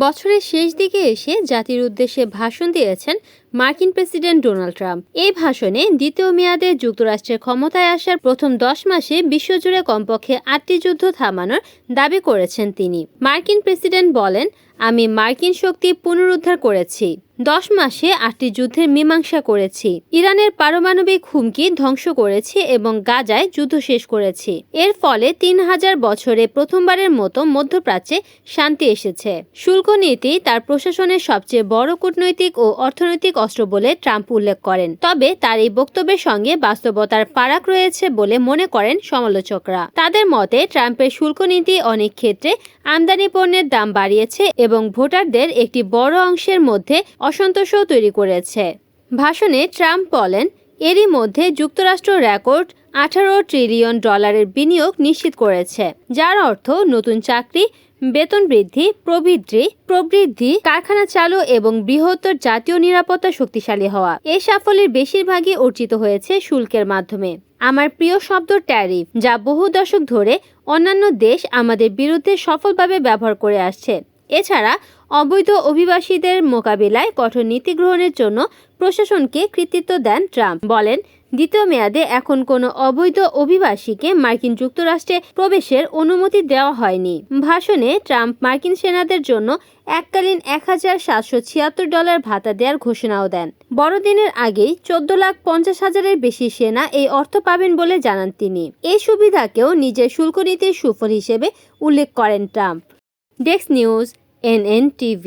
বছরের শেষ দিকে এসে জাতির উদ্দেশ্যে ভাষণ দিয়েছেন মার্কিন প্রেসিডেন্ট ডোনাল্ড ট্রাম্প। এই ভাষণে দ্বিতীয় মেয়াদে যুক্তরাষ্ট্রের ক্ষমতায় আসার প্রথম 10 মাসে বিশ্বজুড়ে কমপক্ষে 8টি যুদ্ধ থামানোর দাবি করেছেন তিনি। মার্কিন প্রেসিডেন্ট বলেন, আমি মার্কিন শক্তি পুনরুদ্ধার করেছি, 10 মাসে 8টি যুদ্ধের মীমাংসা করেছি, ইরানের পারমাণবিক হুমকি ধ্বংস করেছি এবং গাজায় যুদ্ধ শেষ করেছি। এর ফলে 3000 বছরে প্রথমবারের মতো মধ্যপ্রাচ্যে শান্তি এসেছে। শুল্ক নীতি তার প্রশাসনের সবচেয়ে বড় কূটনৈতিক ও অর্থনৈতিক অস্ত্র বলে ট্রাম্প উল্লেখ করেন। তবে তার এই বক্তব্যের সঙ্গে বাস্তবতার ফারাক রয়েছে বলে মনে করেন সমালোচকরা। তাদের মতে ট্রাম্পের শুল্ক নীতি অনেক ক্ষেত্রে আমদানি পণ্যের দাম বাড়িয়েছে এবং ভোটারদের একটি বড় অংশের মধ্যে অসন্তোষও তৈরি করেছে। ভাষণে ট্রাম্প বলেন, এরই মধ্যে যুক্তরাষ্ট্র রেকর্ড $18 ট্রিলিয়ন বিনিয়োগ নিশ্চিত করেছে, যার অর্থ নতুন চাকরি, বেতন বৃদ্ধি, প্রবৃদ্ধি, কারখানা চালু এবং বৃহত্তর জাতীয় নিরাপত্তা শক্তিশালী হওয়া। এই সাফল্যের বেশিরভাগই অর্জিত হয়েছে শুল্কের মাধ্যমে। আমার প্রিয় শব্দ ট্যারিফ, যা বহু দশক ধরে অন্যান্য দেশ আমাদের বিরুদ্ধে সফলভাবে ব্যবহার করে আসছে। এছাড়া অবৈধ অভিবাসীদের মোকাবিলায় কঠোর নীতি গ্রহণের জন্য প্রশাসনকে কৃতিত্ব দেন ট্রাম্প। বলেন, দ্বিতীয় মেয়াদে এখন কোনো অবৈধ অভিবাসীকে মার্কিন যুক্তরাষ্ট্রে প্রবেশের অনুমতি দেওয়া হয়নি। ভাষণে ট্রাম্প মার্কিন সেনাদের জন্য এককালীন $1776 ভাতা দেওয়ার ঘোষণাও দেন। বড়দিনের আগেই 14,50,000-এর বেশি সেনা এই অর্থ পাবেন বলে জানান তিনি। এই সুবিধাকেও নিজের শুল্ক নীতির সুফল হিসেবে উল্লেখ করেন ট্রাম্প। Desk news, NNTV।